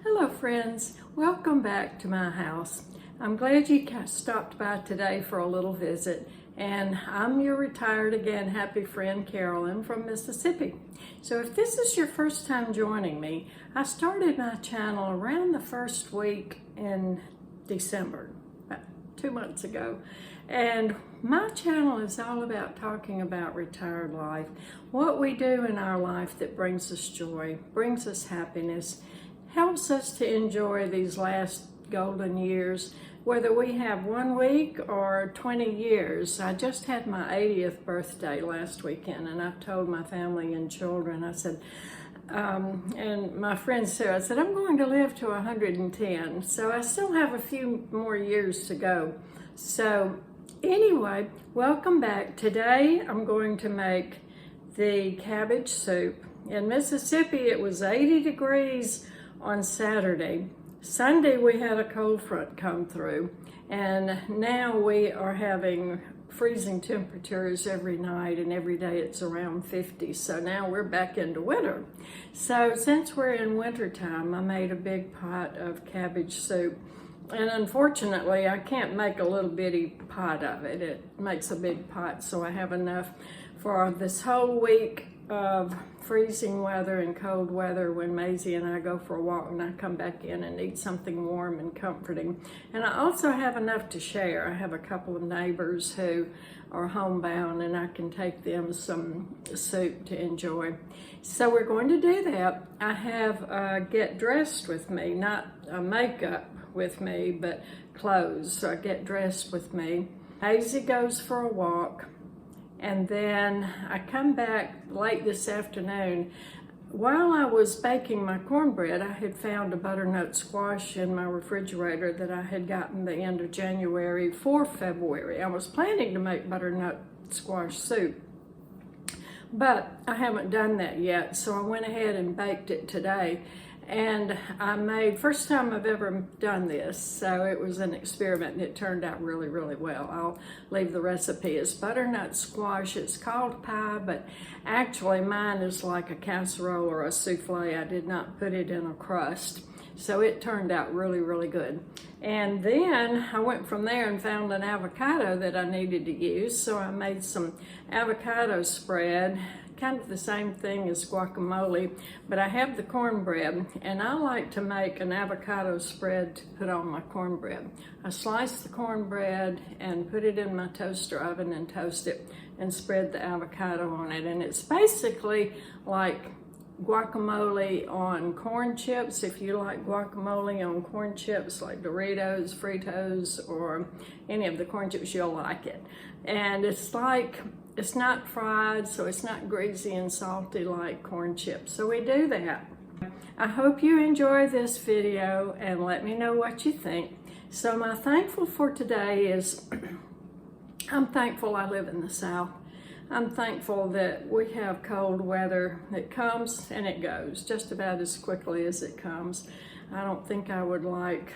Hello friends, welcome back to my house. I'm glad you stopped by today for a little visit, and I'm your retired again happy friend Carolyn from Mississippi. So if this is your first time joining me, I started my channel around the first week in December, about 2 months ago. And my channel is all about talking about retired life, what we do in our life that brings us joy, brings us happiness, helps us to enjoy these last golden years, whether we have 1 week or 20 years. I just had my 80th birthday last weekend, and I've told my family and children, I said, and my friend Sarah, I said, I'm going to live to 110. So I still have a few more years to go. So anyway, welcome back. Today I'm going to make the cabbage soup. In Mississippi, it was 80 degrees on Saturday. Sunday we had a cold front come through, and now we are having freezing temperatures every night, and every day it's around 50. So now we're back into winter. So since we're in winter time, I made a big pot of cabbage soup, and unfortunately I can't make a little bitty pot of it. It makes a big pot, so I have enough for this whole week of freezing weather and cold weather when Maisie and I go for a walk, and I come back in and eat something warm and comforting. And I also have enough to share. I have a couple of neighbors who are homebound, and I can take them some soup to enjoy. So we're going to do that. I have Get Dressed with me, not makeup with me, but clothes. So I Get Dressed with me. Maisie goes for a walk. And then I come back late this afternoon. While I was baking my cornbread, I had found a butternut squash in my refrigerator that I had gotten the end of January for February. I was planning to make butternut squash soup, but I haven't done that yet. So I went ahead and baked it today. And I made, first time I've ever done this, so it was an experiment, and it turned out really, really well. I'll leave the recipe. It's butternut squash. It's called pie, but actually mine is like a casserole or a souffle. I did not put it in a crust, so it turned out really, really good. And then I went from there and found an avocado that I needed to use, so I made some avocado spread, kind of the same thing as guacamole, but I have the cornbread, and I like to make an avocado spread to put on my cornbread. I slice the cornbread and put it in my toaster oven and toast it and spread the avocado on it. And it's basically like guacamole on corn chips. If you like guacamole on corn chips like Doritos, Fritos, or any of the corn chips, you'll like it. And it's like, it's not fried, so it's not greasy and salty like corn chips. So we do that. I hope you enjoy this video and let me know what you think. So my thankful for today is, I'm thankful I live in the South. I'm thankful that we have cold weather that comes and it goes just about as quickly as it comes. I don't think I would like,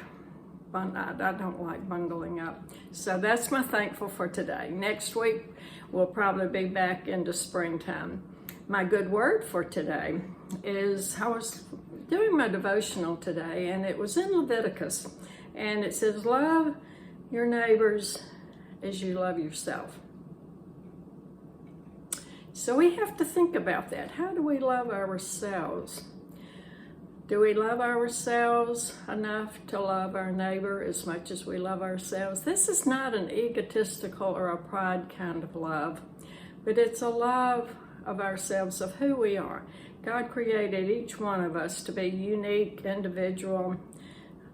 I don't like bungling up. So that's my thankful for today. Next week, we'll probably be back into springtime. My good word for today is, I was doing my devotional today, and it was in Leviticus, and it says, love your neighbors as you love yourself. So we have to think about that. How do we love ourselves? Do we love ourselves enough to love our neighbor as much as we love ourselves? This is not an egotistical or a pride kind of love, but it's a love of ourselves, of who we are. God created each one of us to be unique, individual.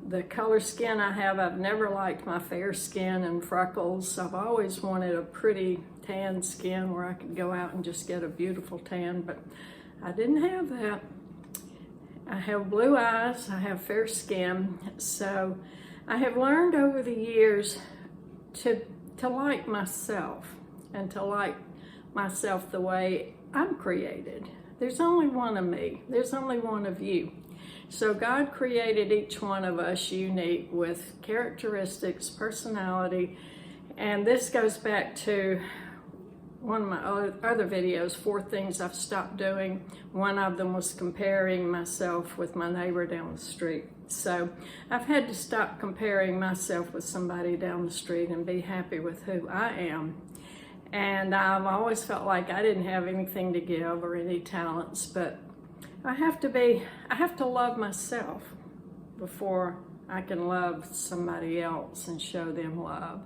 The color skin I have, I've never liked my fair skin and freckles. I've always wanted a pretty tan skin where I could go out and just get a beautiful tan, but I didn't have that. I have blue eyes, I have fair skin, so I have learned over the years to like myself, and to like myself the way I'm created. There's only one of me, there's only one of you. So God created each one of us unique with characteristics, personality, and this goes back to one of my other videos, 4 things I've stopped doing. One of them was comparing myself with my neighbor down the street. So I've had to stop comparing myself with somebody down the street and be happy with who I am. And I've always felt like I didn't have anything to give or any talents, but I have to love myself before I can love somebody else and show them love.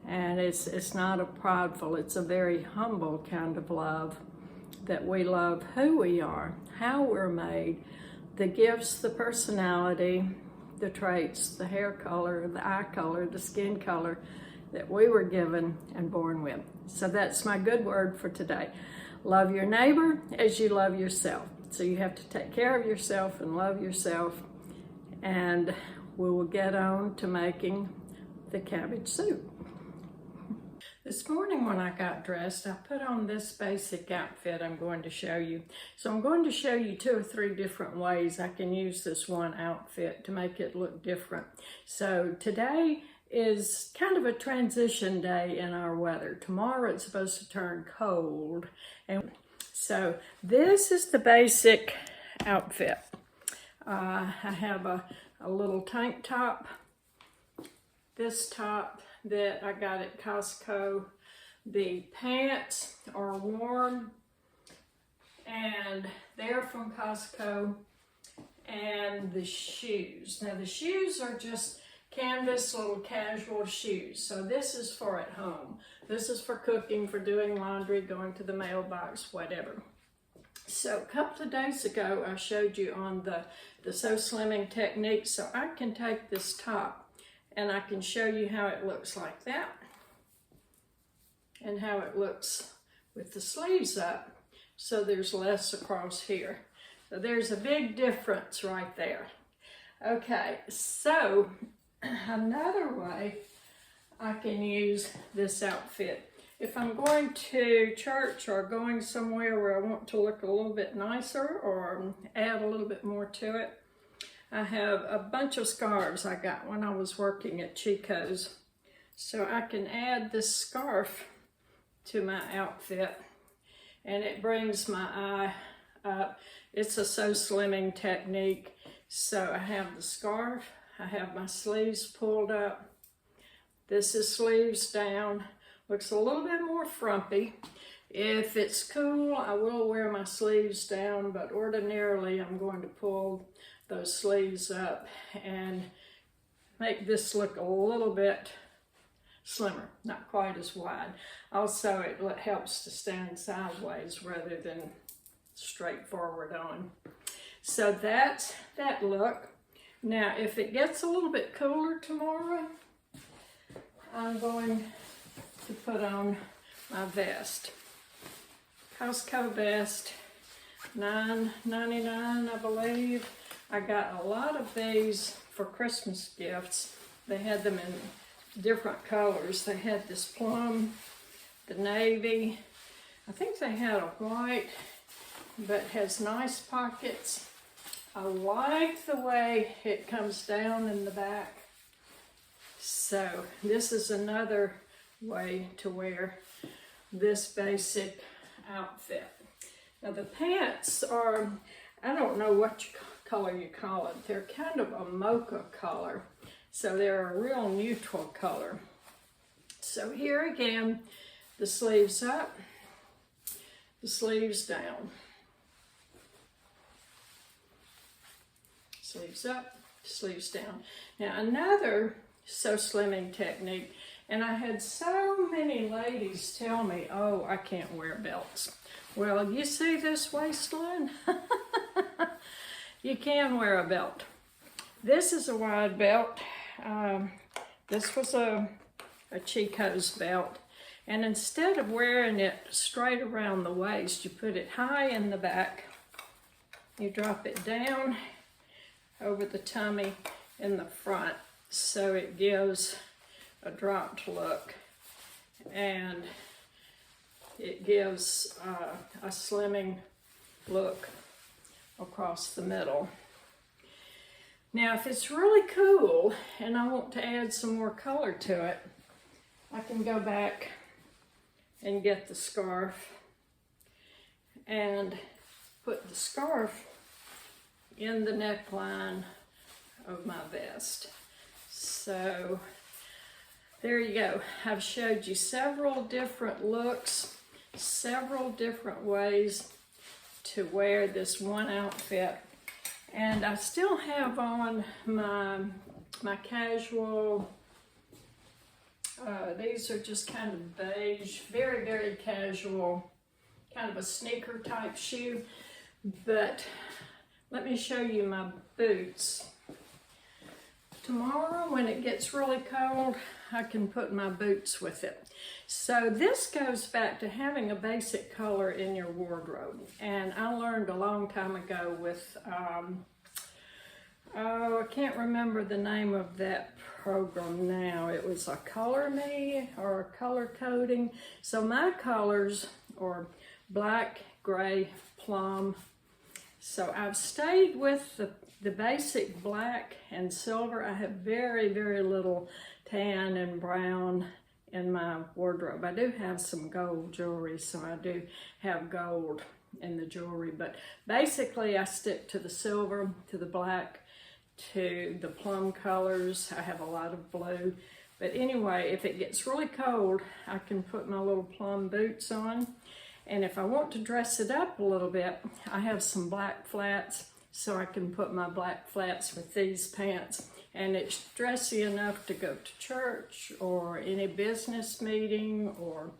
And it's not a prideful, it's a very humble kind of love, that we love who we are, how we're made, the gifts, the personality, the traits, the hair color, the eye color, the skin color that we were given and born with. So that's my good word for today. Love your neighbor as you love yourself. So you have to take care of yourself and love yourself, and we will get on to making the cabbage soup. This morning when I got dressed, I put on this basic outfit I'm going to show you. So I'm going to show you 2 or 3 different ways I can use this one outfit to make it look different. So today is kind of a transition day in our weather. Tomorrow it's supposed to turn cold. And so this is the basic outfit. I have a little tank top, this top that I got at Costco. The pants are warm and they're from Costco, and the shoes. Now the shoes are just canvas little casual shoes. So this is for at home. This is for cooking, for doing laundry, going to the mailbox, whatever. So a couple of days ago I showed you on the So Slimming technique. So I can take this top and I can show you how it looks like that and how it looks with the sleeves up. So there's less across here. So there's a big difference right there. Okay, so another way I can use this outfit. If I'm going to church or going somewhere where I want to look a little bit nicer or add a little bit more to it, I have a bunch of scarves I got when I was working at Chico's. So I can add this scarf to my outfit and it brings my eye up. It's a So Slimming technique. So I have the scarf, I have my sleeves pulled up. This is sleeves down. Looks a little bit more frumpy. If it's cool, I will wear my sleeves down, but ordinarily I'm going to pull those sleeves up and make this look a little bit slimmer, not quite as wide. Also, it helps to stand sideways rather than straight forward on. So that's that look. Now, if it gets a little bit cooler tomorrow, I'm going to put on my vest. Costco vest, $9.99, I believe. I got a lot of these for Christmas gifts. They had them in different colors. They had this plum, the navy. I think they had a white, but has nice pockets. I like the way it comes down in the back. So this is another way to wear this basic outfit. Now the pants are, I don't know what color you call it. They're kind of a mocha color. So they're a real neutral color. So here again, the sleeves up, the sleeves down. Sleeves up, sleeves down. Now another So Slimming technique, and I had so many ladies tell me, oh, I can't wear belts. Well, you see this waistline? You can wear a belt. This is a wide belt. This was a Chico's belt. And instead of wearing it straight around the waist, you put it high in the back. You drop it down over the tummy in the front, so it gives a dropped look, and it gives a slimming look across the middle. Now if it's really cool and I want to add some more color to it, I can go back and get the scarf and put the scarf in the neckline of my vest. So there you go. I've showed you several different looks, several different ways to wear this one outfit. And I still have on my casual, these are just kind of beige, very, very casual, kind of a sneaker type shoe. But let me show you my boots. Tomorrow when it gets really cold, I can put my boots with it. So this goes back to having a basic color in your wardrobe. And I learned a long time ago with, I can't remember the name of that program now. It was a Color Me or a color coding. So my colors are black, gray, plum. So I've stayed with the basic black and silver. I have very, very little tan and brown in my wardrobe. I do have some gold jewelry, so I do have gold in the jewelry, but basically I stick to the silver, to the black, to the plum colors. I have a lot of blue, but anyway, if it gets really cold, I can put my little plum boots on. And if I want to dress it up a little bit, I have some black flats, so I can put my black flats with these pants. And it's dressy enough to go to church or any business meeting or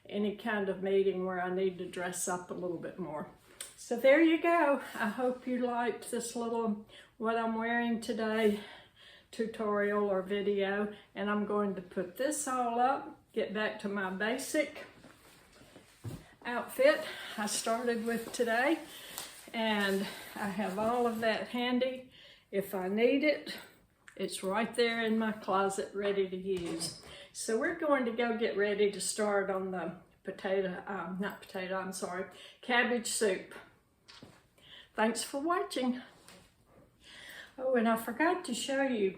any kind of meeting where I need to dress up a little bit more. So there you go. I hope you liked this little what I'm wearing today tutorial or video. And I'm going to put this all up, get back to my basic outfit I started with today, and I have all of that handy. If I need it, it's right there in my closet ready to use. So we're going to go get ready to start on the cabbage soup. Thanks for watching. Oh, and I forgot to show you,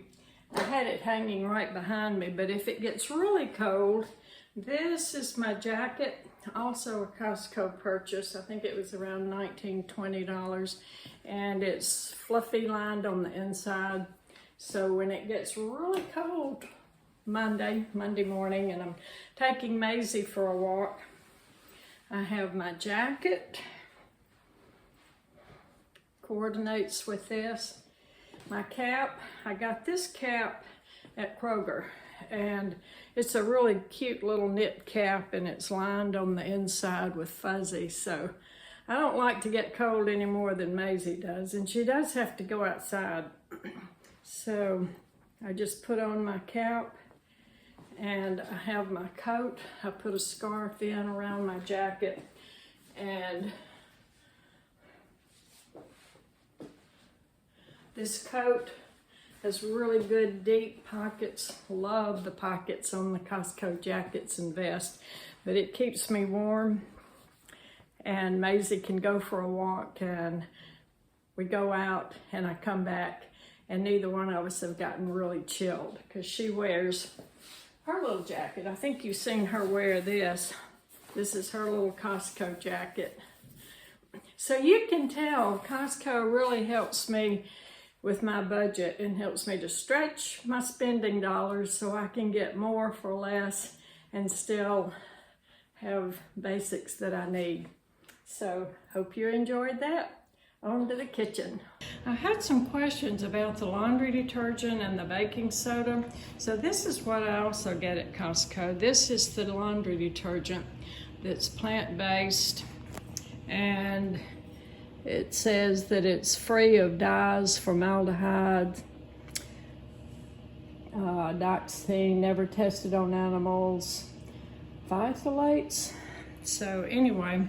I had it hanging right behind me, but if it gets really cold, this is my jacket, also a Costco purchase. I think it was around $19, $20, and it's fluffy lined on the inside. So when it gets really cold Monday morning, and I'm taking Maisie for a walk, I have my jacket, coordinates with this. My cap, I got this cap at Kroger, and it's a really cute little knit cap, and it's lined on the inside with fuzzy. So I don't like to get cold any more than Maisie does, and she does have to go outside. So I just put on my cap, and I have my coat. I put a scarf in around my jacket, and this coat has really good deep pockets. Love the pockets on the Costco jackets and vests, but it keeps me warm, and Maisie can go for a walk, and we go out and I come back, and neither one of us have gotten really chilled because she wears her little jacket. I think you've seen her wear this. This is her little Costco jacket. So you can tell Costco really helps me with my budget and helps me to stretch my spending dollars so I can get more for less and still have basics that I need. So hope you enjoyed that. On to the kitchen. I had some questions about the laundry detergent and the baking soda. So this is what I also get at Costco. This is the laundry detergent that's plant-based, and it says that it's free of dyes, formaldehyde, dioxazine, never tested on animals, phthalates. So anyway,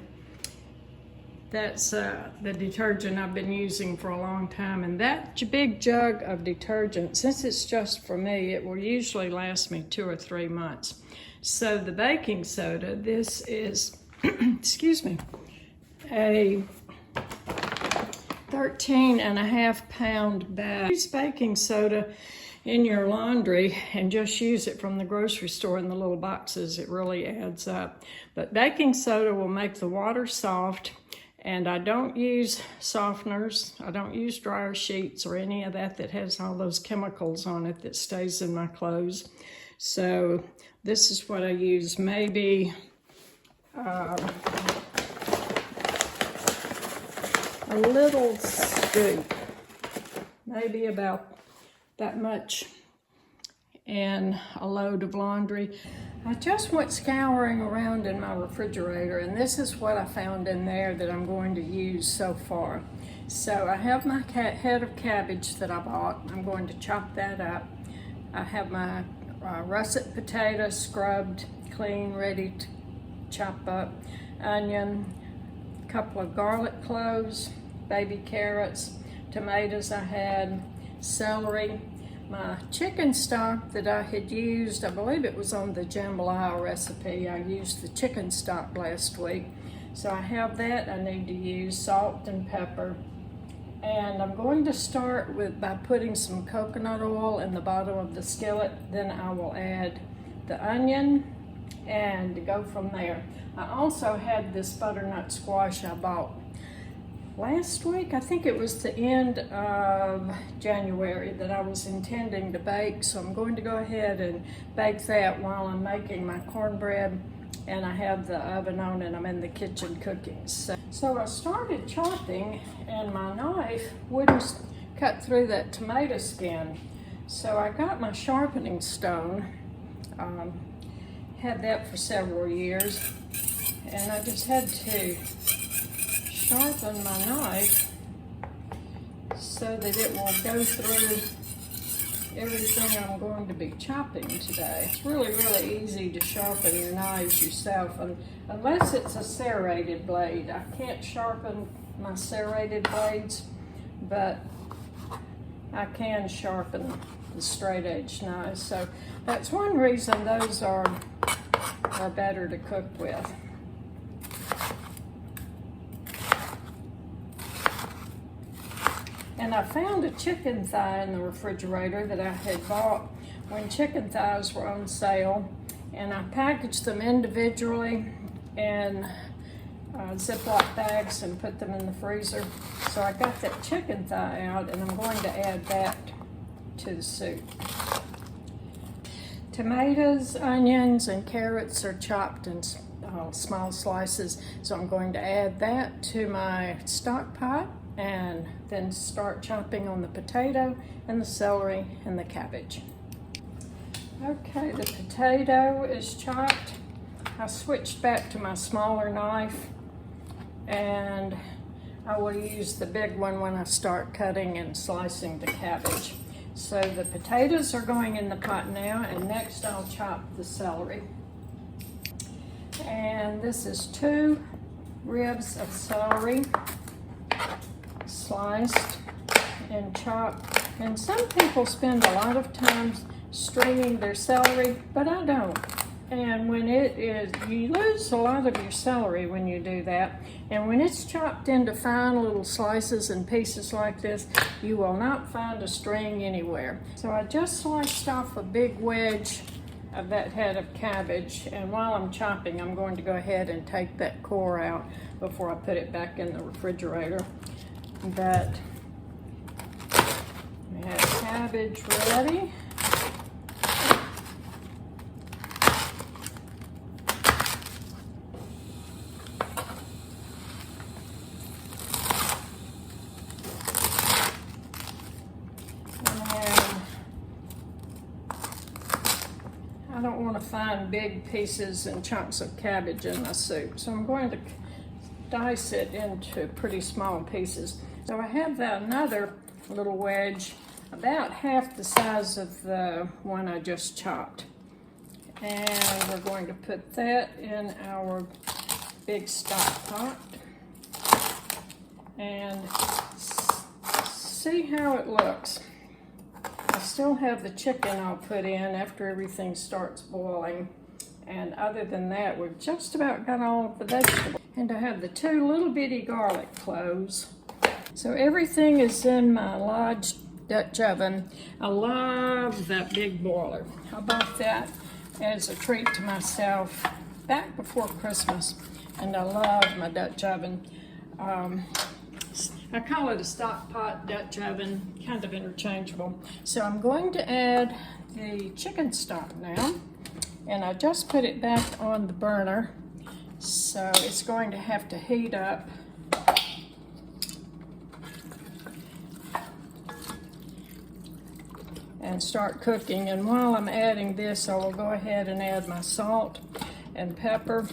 that's the detergent I've been using for a long time. And that big jug of detergent, since it's just for me, it will usually last me 2 or 3 months. So the baking soda, this is, excuse me, a 13.5 pound bag. Use baking soda in your laundry and just use it from the grocery store in the little boxes. It really adds up. But baking soda will make the water soft, and I don't use softeners. I don't use dryer sheets or any of that that has all those chemicals on it that stays in my clothes. So this is what I use, maybe a little scoop, maybe about that much, and a load of laundry. I just went scouring around in my refrigerator, and this is what I found in there that I'm going to use so far. So I have my head of cabbage that I bought. I'm going to chop that up. I have my russet potato, scrubbed, clean, ready to chop up, onion, a couple of garlic cloves, baby carrots, tomatoes I had, celery, my chicken stock that I had used, I believe it was on the jambalaya recipe. I used the chicken stock last week. So I have that. I need to use salt and pepper. And I'm going to start by putting some coconut oil in the bottom of the skillet. Then I will add the onion and go from there. I also had this butternut squash I bought last week. I think it was the end of January that I was intending to bake. So I'm going to go ahead and bake that while I'm making my cornbread. And I have the oven on and I'm in the kitchen cooking. So I started chopping and my knife wouldn't cut through that tomato skin. So I got my sharpening stone, had that for several years, and I just had to sharpen my knife so that it will go through everything I'm going to be chopping today. It's really, really easy to sharpen your knives yourself, unless it's a serrated blade. I can't sharpen my serrated blades, but I can sharpen the straight edge knives. So that's one reason those are better to cook with. And I found a chicken thigh in the refrigerator that I had bought when chicken thighs were on sale. And I packaged them individually in Ziploc bags and put them in the freezer. So I got that chicken thigh out, and I'm going to add that to the soup. Tomatoes, onions, and carrots are chopped in small slices. So I'm going to add that to my stock pot, and then start chopping on the potato and the celery and the cabbage. Okay, the potato is chopped. I switched back to my smaller knife, and I will use the big one when I start cutting and slicing the cabbage. So the potatoes are going in the pot now, and next I'll chop the celery. And this is 2 ribs of celery, sliced and chopped. And some people spend a lot of time stringing their celery, but I don't. And when you lose a lot of your celery when you do that. And when it's chopped into fine little slices and pieces like this, you will not find a string anywhere. So I just sliced off a big wedge of that head of cabbage, and while I'm chopping, I'm going to go ahead and take that core out before I put it back in the refrigerator. But we have cabbage ready. I don't want to find big pieces and chunks of cabbage in my soup, so I'm going to dice it into pretty small pieces. So I have another little wedge about half the size of the one I just chopped. And we're going to put that in our big stock pot and see how it looks. I still have the chicken I'll put in after everything starts boiling. And other than that, we've just about got all of the vegetables. And I have the 2 little bitty garlic cloves. So everything is in my Lodge Dutch oven. I love that big boiler. I bought that as a treat to myself back before Christmas, and I love my Dutch oven. I call it a stock pot Dutch oven, kind of interchangeable. So I'm going to add the chicken stock now, and I just put it back on the burner, so it's going to have to heat up. And start cooking. And while I'm adding this, I will go ahead and add my salt and pepper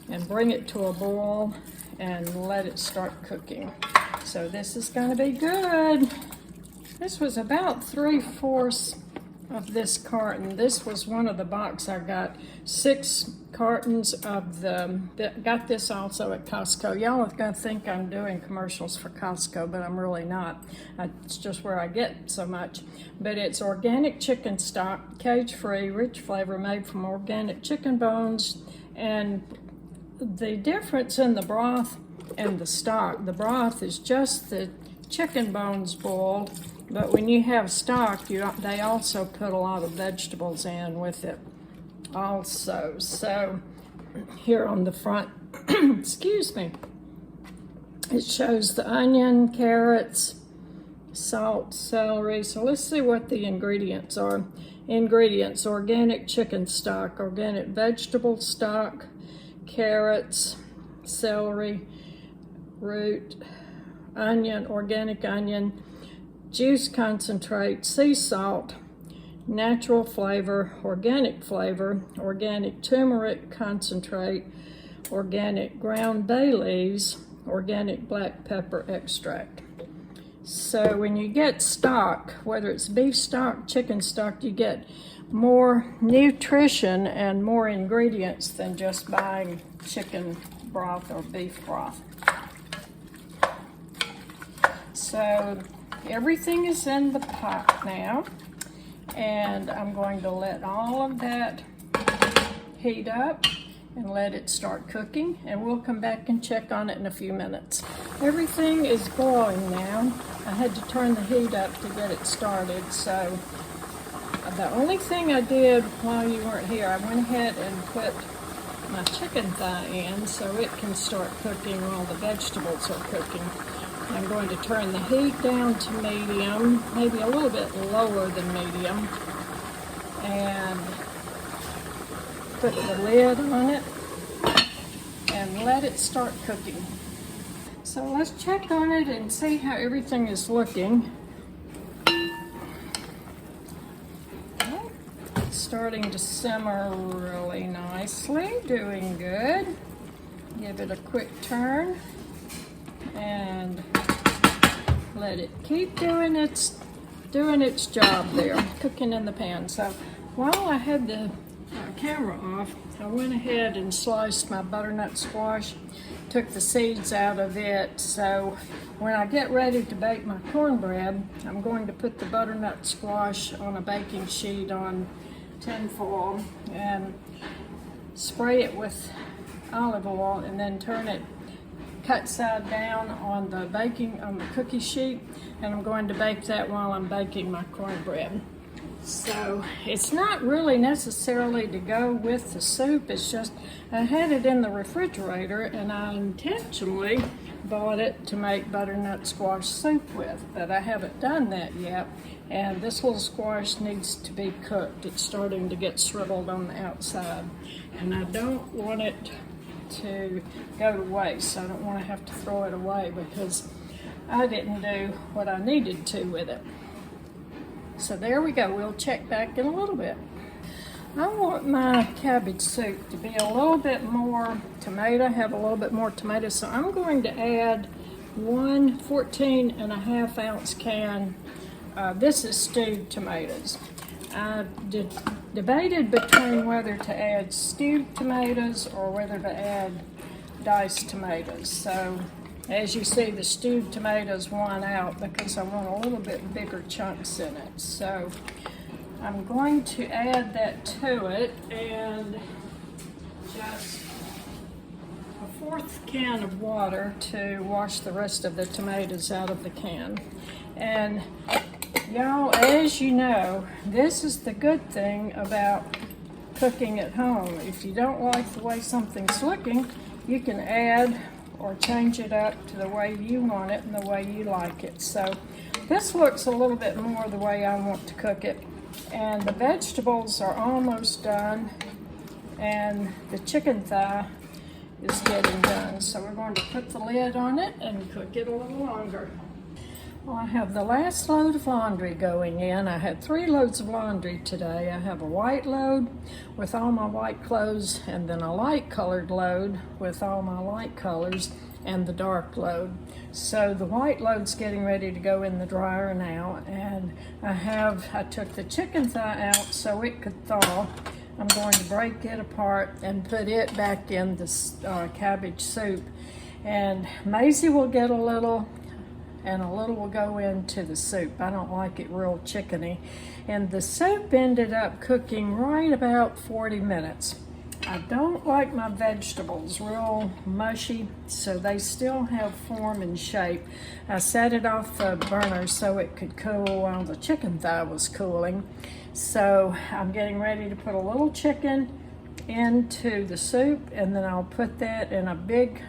and bring it to a boil and let it start cooking. So this is going to be good. This was about 3/4 of this carton. This was one of the box I got. 6 cartons of got this also at Costco. Y'all are gonna think I'm doing commercials for Costco, but I'm really not. It's just where I get so much. But it's organic chicken stock, cage-free, rich flavor, made from organic chicken bones. And the difference in the broth and the stock, the broth is just the chicken bones boiled, but when you have stock, they also put a lot of vegetables in with it also. So here on the front, excuse me, it shows the onion, carrots, salt, celery. So let's see what the ingredients are. Ingredients: organic chicken stock, organic vegetable stock, carrots, celery, root, onion, organic onion, juice concentrate, sea salt, natural flavor, organic turmeric concentrate, organic ground bay leaves, organic black pepper extract. So when you get stock, whether it's beef stock, chicken stock, you get more nutrition and more ingredients than just buying chicken broth or beef broth. So everything is in the pot now, and I'm going to let all of that heat up and let it start cooking, and we'll come back and check on it in a few minutes. Everything is boiling now. I had to turn the heat up to get it started, so the only thing I did while you weren't here, I went ahead and put my chicken thigh in so it can start cooking while the vegetables are cooking. I'm going to turn the heat down to medium, maybe a little bit lower than medium, and put the lid on it and let it start cooking. So let's check on it and see how everything is looking. It's starting to simmer really nicely, doing good. Give it a quick turn and let it keep doing its job there, cooking in the pan. So while I had the camera off, I went ahead and sliced my butternut squash, took the seeds out of it. So when I get ready to bake my cornbread, I'm going to put the butternut squash on a baking sheet on tin foil and spray it with olive oil, and then turn it cut side down on the cookie sheet, and I'm going to bake that while I'm baking my cornbread. So it's not really necessarily to go with the soup, it's just I had it in the refrigerator and I intentionally bought it to make butternut squash soup with, but I haven't done that yet. And this little squash needs to be cooked. It's starting to get shriveled on the outside, and I don't want it to go to waste. I don't want to have to throw it away because I didn't do what I needed to with it. So there we go. We'll check back in a little bit. I want my cabbage soup to be a little bit more tomato, have a little bit more tomato, so I'm going to add 1 14.5 ounce can. This is stewed tomatoes. I debated between whether to add stewed tomatoes or whether to add diced tomatoes. So as you see, the stewed tomatoes won out because I want a little bit bigger chunks in it. So I'm going to add that to it, and just fourth can of water to wash the rest of the tomatoes out of the can. And y'all, as you know, this is the good thing about cooking at home. If you don't like the way something's looking, you can add or change it up to the way you want it and the way you like it. So this looks a little bit more the way I want to cook it. And the vegetables are almost done, and the chicken thigh is getting done. So we're going to put the lid on it and cook it a little longer. Well, I have the last load of laundry going in. I had 3 loads of laundry today. I have a white load with all my white clothes, and then a light colored load with all my light colors, and the dark load. So the white load's getting ready to go in the dryer now, and I took the chicken thigh out so it could thaw. I'm going to break it apart and put it back in this cabbage soup. And Maisie will get a little, and a little will go into the soup. I don't like it real chickeny. And the soup ended up cooking right about 40 minutes. I don't like my vegetables real mushy, so they still have form and shape. I set it off the burner so it could cool while the chicken thigh was cooling. So I'm getting ready to put a little chicken into the soup, and then I'll put that in a big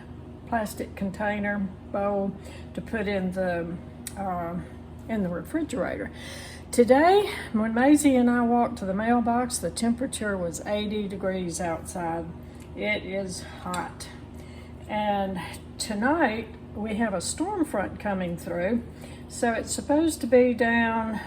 plastic container bowl to put in the refrigerator. Today, when Maisie and I walked to the mailbox, the temperature was 80 degrees outside. It is hot. And tonight, we have a storm front coming through. So it's supposed to be down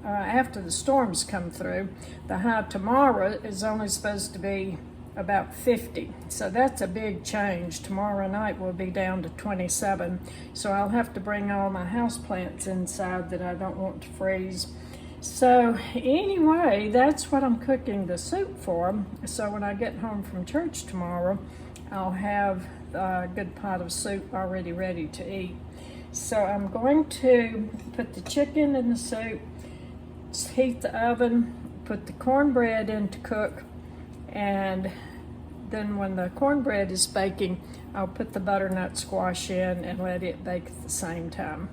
after the storms come through. The high tomorrow is only supposed to be about 50. So that's a big change. Tomorrow night will be down to 27. So I'll have to bring all my houseplants inside that I don't want to freeze. So anyway, that's what I'm cooking the soup for. So when I get home from church tomorrow, I'll have a good pot of soup already ready to eat. So I'm going to put the chicken in the soup, heat the oven, put the cornbread in to cook, and then when the cornbread is baking, I'll put the butternut squash in and let it bake at the same time.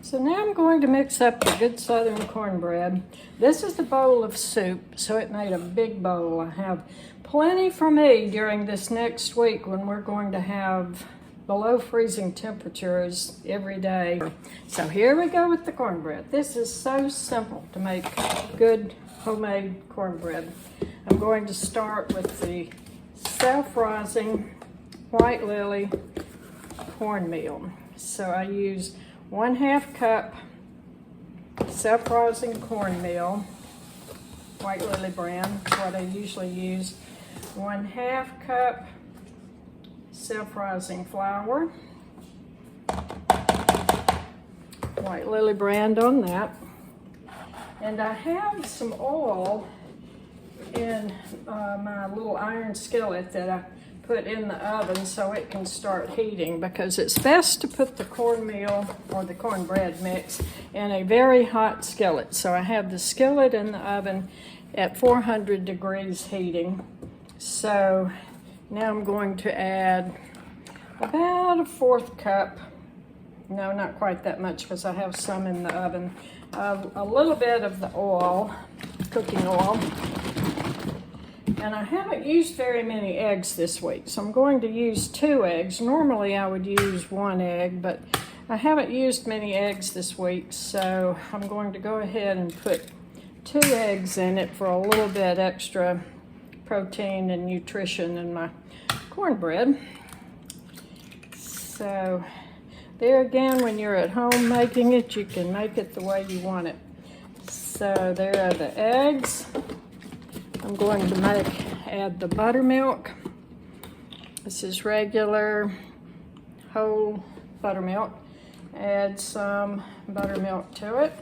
So now I'm going to mix up the good southern cornbread. This is the bowl of soup, so it made a big bowl. I have plenty for me during this next week when we're going to have below freezing temperatures every day. So here we go with the cornbread. This is so simple to make good homemade cornbread. I'm going to start with the self-rising White Lily cornmeal. So I use 1/2 cup self-rising cornmeal, White Lily brand, what I usually use. 1/2 cup self-rising flour, White Lily brand on that. And I have some oil in my little iron skillet that I put in the oven so it can start heating, because it's best to put the cornmeal or the cornbread mix in a very hot skillet. So I have the skillet in the oven at 400 degrees heating. So now I'm going to add about 1/4 cup, no, not quite that much because I have some in the oven, a little bit of the oil, cooking oil. And I haven't used very many eggs this week, so I'm going to use 2 eggs. Normally I would use 1 egg, but I haven't used many eggs this week, so I'm going to go ahead and put 2 eggs in it for a little bit extra protein and nutrition in my cornbread. So there again, when you're at home making it, you can make it the way you want it. So there are the eggs. I'm going to add the buttermilk. This is regular whole buttermilk. Add some buttermilk to it.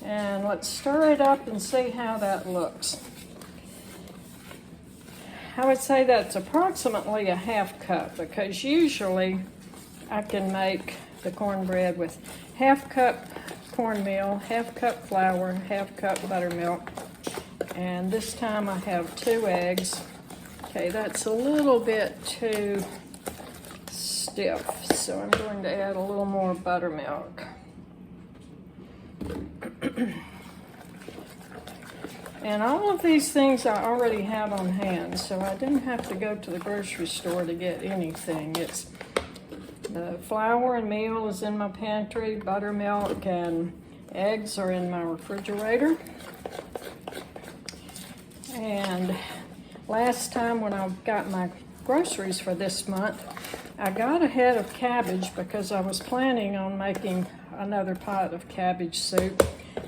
And let's stir it up and see how that looks. I would say that's approximately 1/2 cup, because usually I can make the cornbread with 1/2 cup cornmeal, 1/2 cup flour, 1/2 cup buttermilk. And this time I have 2 eggs. Okay, that's a little bit too stiff, so I'm going to add a little more buttermilk. And all of these things I already have on hand, so I didn't have to go to the grocery store to get anything. It's the flour and meal is in my pantry, buttermilk and eggs are in my refrigerator. And last time when I got my groceries for this month, I got a head of cabbage because I was planning on making another pot of cabbage soup.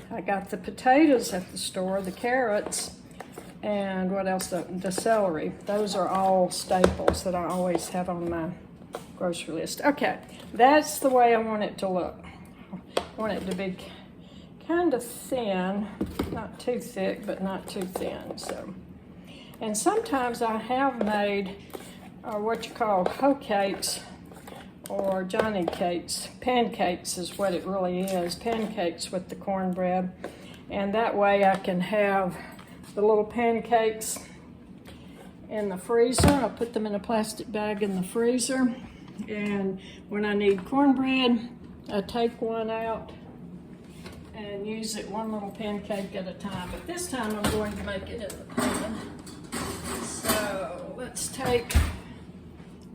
I got the potatoes at the store, the carrots, and what else? The celery. Those are all staples that I always have on my grocery list. Okay, that's the way I want it to look. I want it to be kind of thin, not too thick, but not too thin. So, and sometimes I have made what you call hoe cakes or Johnny cakes. Pancakes is what it really is. Pancakes with the cornbread. And that way I can have the little pancakes in the freezer. I'll put them in a plastic bag in the freezer. And when I need cornbread, I take one out and use it one little pancake at a time. But this time I'm going to make it in the pan. So let's take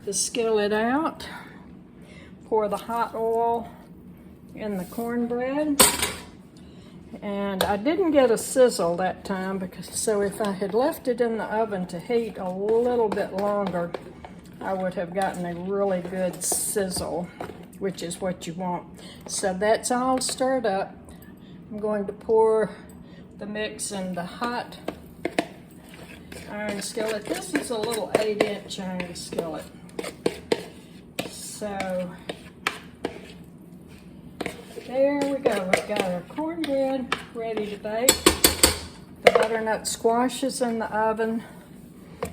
the skillet out. Pour the hot oil in the cornbread. And I didn't get a sizzle that time, so if I had left it in the oven to heat a little bit longer, I would have gotten a really good sizzle, which is what you want. So that's all stirred up. I'm going to pour the mix in the hot iron skillet. This is a little 8-inch iron skillet. So there we go. We've got our cornbread ready to bake. The butternut squash is in the oven.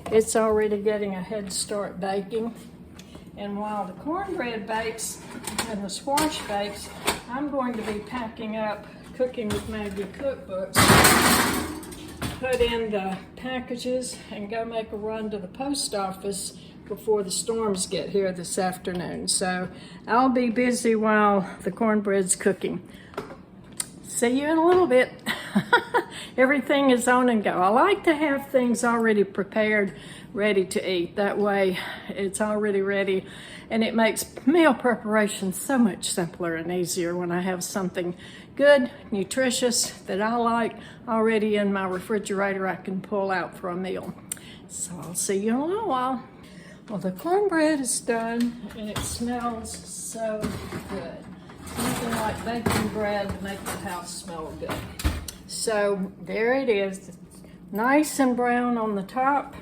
It's already getting a head start baking. And while the cornbread bakes and the squash bakes, I'm going to be packing up Cooking with Maggie cookbooks. Put in the packages and go make a run to the post office before the storms get here this afternoon. So I'll be busy while the cornbread's cooking. See you in a little bit. Everything is on and go. I like to have things already prepared, ready to eat. That way it's already ready, and it makes meal preparation so much simpler and easier when I have something good, nutritious that I like already in my refrigerator I can pull out for a meal. So I'll see you in a little while. Well, the cornbread is done and it smells so good. Nothing like baking bread to make the house smell good. So there it is, nice and brown on the top.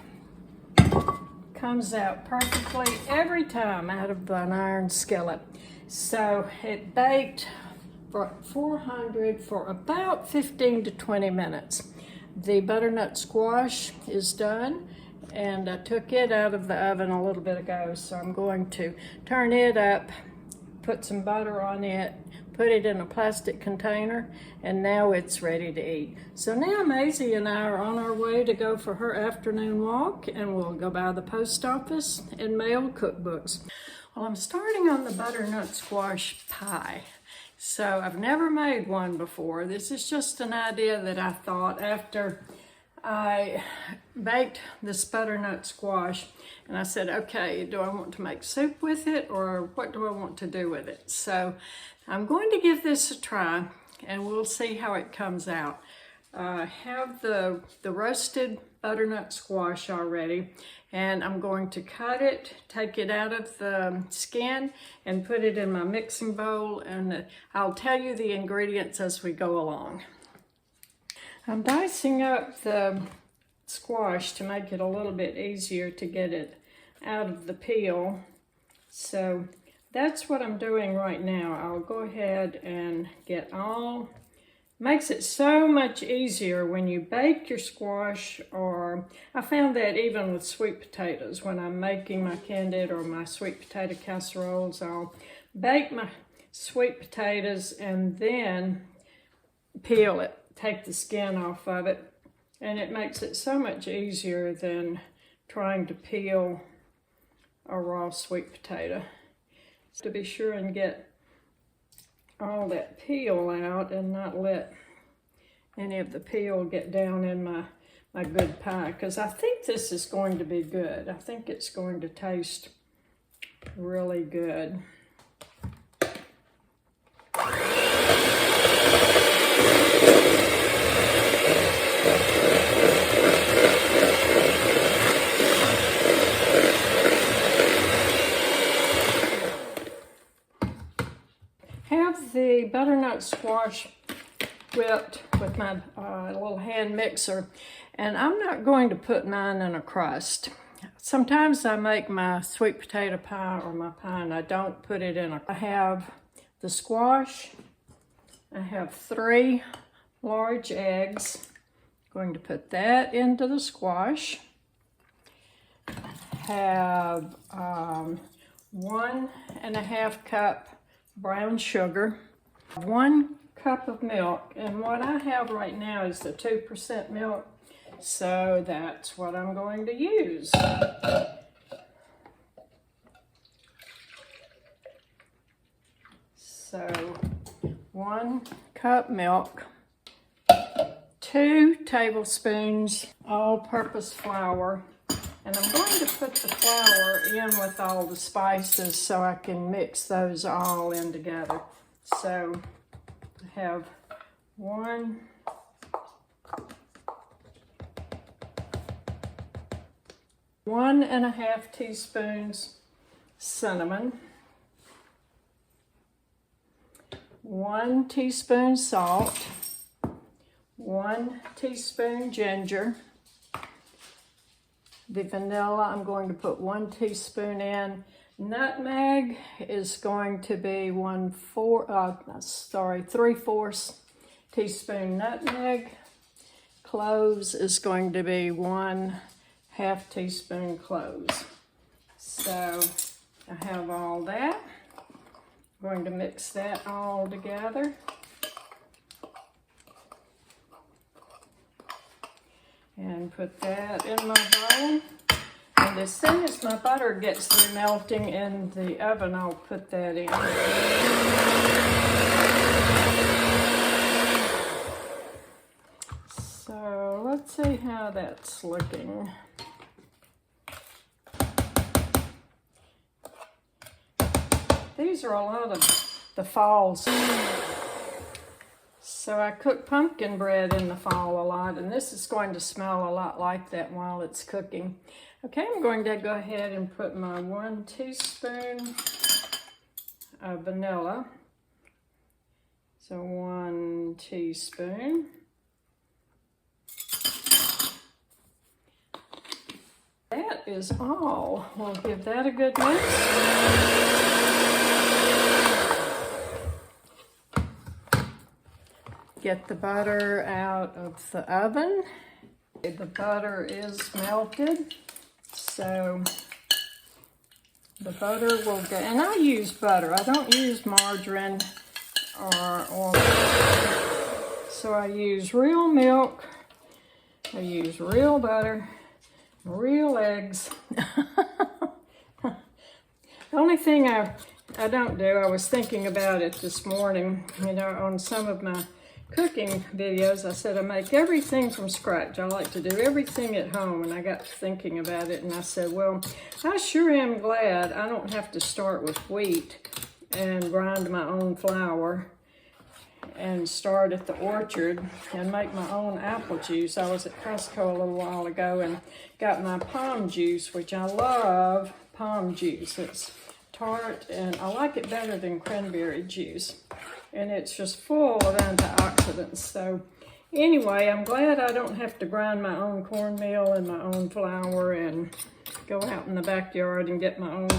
Comes out perfectly every time out of an iron skillet. So it baked for 400 for about 15 to 20 minutes. The butternut squash is done, and I took it out of the oven a little bit ago, so I'm going to turn it up, put some butter on it, put it in a plastic container, and now it's ready to eat. So now Maisie and I are on our way to go for her afternoon walk, and we'll go by the post office and mail cookbooks. Well, I'm starting on the butternut squash pie. So I've never made one before. This is just an idea that I thought after I baked this butternut squash, and I said, okay, do I want to make soup with it, or what do I want to do with it? So I'm going to give this a try, and we'll see how it comes out. I have the roasted butternut squash already, and I'm going to cut it, take it out of the skin, and put it in my mixing bowl, and I'll tell you the ingredients as we go along. I'm dicing up the squash to make it a little bit easier to get it out of the peel. So that's what I'm doing right now. I'll go ahead and get all, makes it so much easier when you bake your squash, or I found that even with sweet potatoes, when I'm making my candied or my sweet potato casseroles, I'll bake my sweet potatoes and then peel it. Take the skin off of it, and it makes it so much easier than trying to peel a raw sweet potato. To be sure and get all that peel out and not let any of the peel get down in my good pie, because I think this is going to be good. I think it's going to taste really good. Have the butternut squash whipped with my little hand mixer, and I'm not going to put mine in a crust. Sometimes I make my sweet potato pie or my pie and I don't put it in I have the squash. I have 3 large eggs. Going to put that into the squash. Have 1.5 cup brown sugar, 1 cup of milk, and what I have right now is the 2% milk, so that's what I'm going to use. So 1 cup milk, 2 tablespoons all-purpose flour, and I'm going to put the flour in with all the spices so I can mix those all in together. So I have 1.5 teaspoons cinnamon, 1 teaspoon salt, 1 teaspoon ginger. The vanilla, I'm going to put 1 teaspoon in. Nutmeg is going to be 3/4 teaspoon nutmeg. Cloves is going to be 1/2 teaspoon cloves. So I have all that. I'm going to mix that all together. And put that in my bowl. And as soon as my butter gets through melting in the oven, I'll put that in. So let's see how that's looking. These are a lot of the falls. So I cook pumpkin bread in the fall a lot, and this is going to smell a lot like that while it's cooking. Okay, I'm going to go ahead and put my 1 teaspoon of vanilla. So 1 teaspoon. That is all. We'll give that a good mix. Get the butter out of the oven. The butter is melted, so the butter will go, and I use butter. I don't use margarine or oil. So I use real milk, I use real butter, real eggs. The only thing I don't do, I was thinking about it this morning, you know, on some of my cooking videos, I said I make everything from scratch. I like to do everything at home, and I got thinking about it, and I said, well, I sure am glad I don't have to start with wheat and grind my own flour and start at the orchard and make my own apple juice. I was at Costco a little while ago and got my POM juice, which I love POM juice. It's tart, and I like it better than cranberry juice. And it's just full of antioxidants. So anyway, I'm glad I don't have to grind my own cornmeal and my own flour and go out in the backyard and get my own.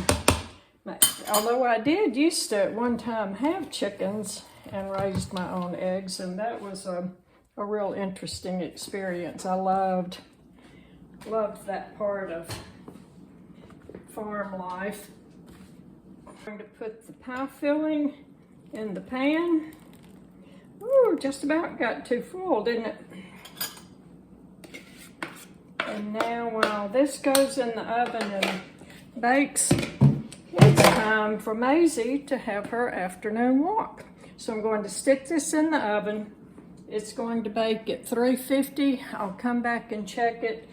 Although I did used to at one time have chickens and raised my own eggs, and that was a real interesting experience. I loved that part of farm life. I'm going to put the pie filling in the pan. Ooh, just about got too full, didn't it? And now while this goes in the oven and bakes, it's time for Maisie to have her afternoon walk. So I'm going to stick this in the oven. It's going to bake at 350. I'll come back and check it.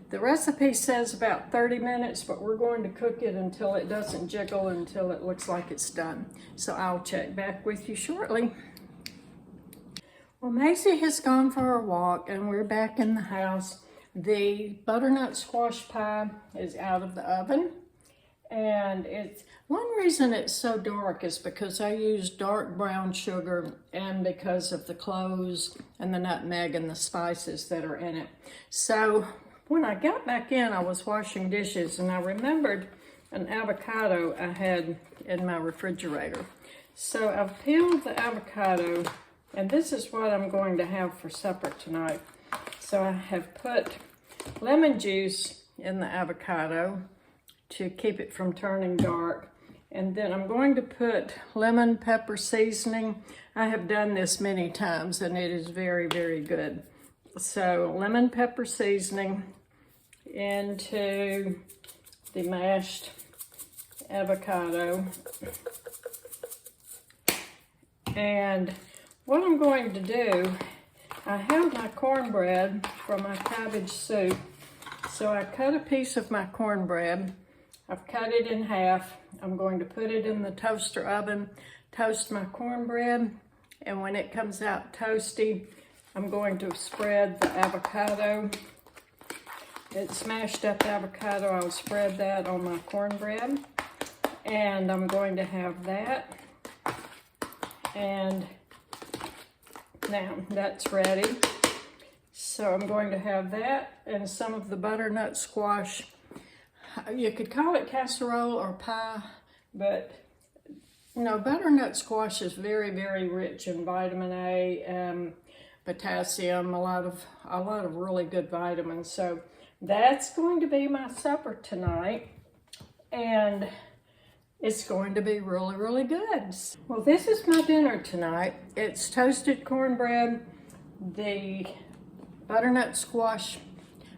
The recipe says about 30 minutes, but we're going to cook it until it doesn't jiggle, until it looks like it's done. So I'll check back with you shortly. Well, Maisie has gone for her walk and we're back in the house. The butternut squash pie is out of the oven. And it's one reason it's so dark is because I used dark brown sugar and because of the cloves and the nutmeg and the spices that are in it. So when I got back in, I was washing dishes and I remembered an avocado I had in my refrigerator. So I've peeled the avocado, and this is what I'm going to have for supper tonight. So I have put lemon juice in the avocado to keep it from turning dark. And then I'm going to put lemon pepper seasoning. I have done this many times and it is very, very good. So lemon pepper seasoning into the mashed avocado. And what I'm going to do, I have my cornbread from my cabbage soup. So I cut a piece of my cornbread. I've cut it in half. I'm going to put it in the toaster oven, toast my cornbread, and when it comes out toasty, I'm going to spread the avocado. It's smashed up avocado. I'll spread that on my cornbread, and I'm going to have that. And now that's ready. So I'm going to have that and some of the butternut squash. You could call it casserole or pie, but you know, butternut squash is very, very rich in vitamin A, potassium, a lot of really good vitamins. So that's going to be my supper tonight, and it's going to be really, really good. Well, this is my dinner tonight. It's toasted cornbread, the butternut squash.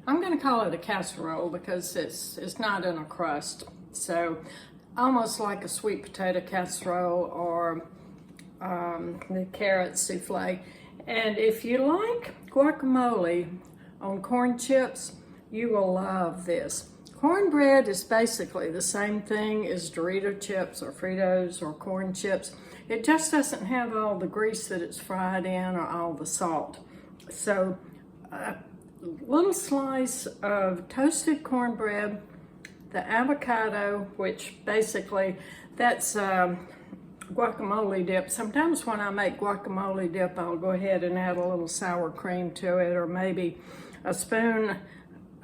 I'm going to call it a casserole because it's not in a crust. So almost like a sweet potato casserole or the carrot souffle. And if you like guacamole on corn chips, you will love this. Cornbread is basically the same thing as Dorito chips or Fritos or corn chips. It just doesn't have all the grease that it's fried in or all the salt. So little slice of toasted cornbread, the avocado, which basically that's guacamole dip. Sometimes when I make guacamole dip, I'll go ahead and add a little sour cream to it, or maybe a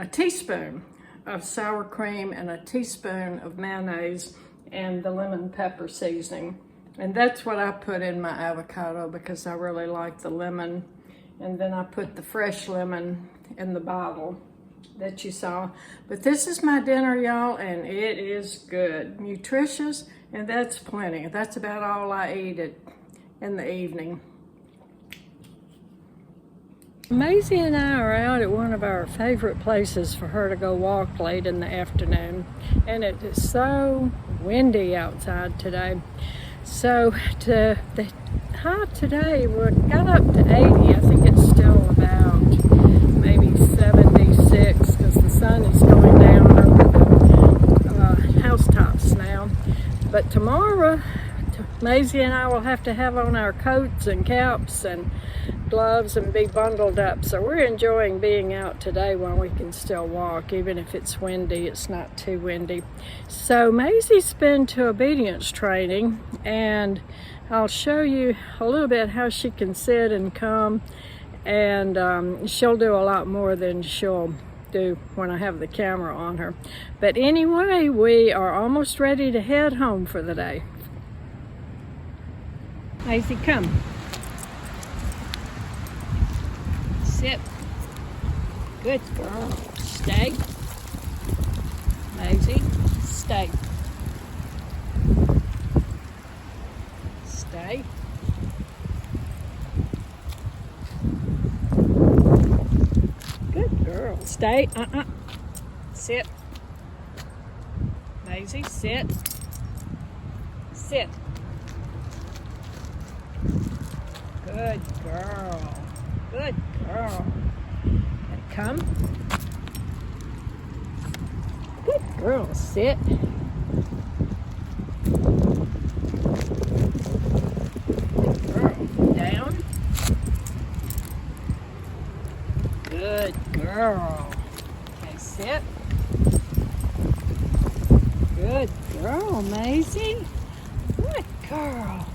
teaspoon of sour cream and a teaspoon of mayonnaise and the lemon pepper seasoning. And that's what I put in my avocado because I really like the lemon. And then I put the fresh lemon in the bottle that you saw. But this is my dinner, y'all, and it is good. Nutritious, and that's plenty. That's about all I eat in the evening. Maisie and I are out at one of our favorite places for her to go walk late in the afternoon. And it is so windy outside today. So the high today, we got up to 80. I think it's still about maybe 76 because the sun is going down over the housetops now. But tomorrow, Maisie and I will have to have on our coats and caps and gloves and be bundled up. So we're enjoying being out today while we can still walk. Even if it's windy, it's not too windy. So Maisie's been to obedience training, and I'll show you a little bit how she can sit and come, and she'll do a lot more than she'll do when I have the camera on her. But anyway, we are almost ready to head home for the day. Maisie, come. Sit. Good girl. Stay. Maisie, stay. Stay. Good girl. stay. Sit. Maisie, sit. Sit. Good girl. Good girl. And come. Good girl. Sit. Good girl. Down. Good girl. Okay, sit. Good girl, Maisie. Good girl.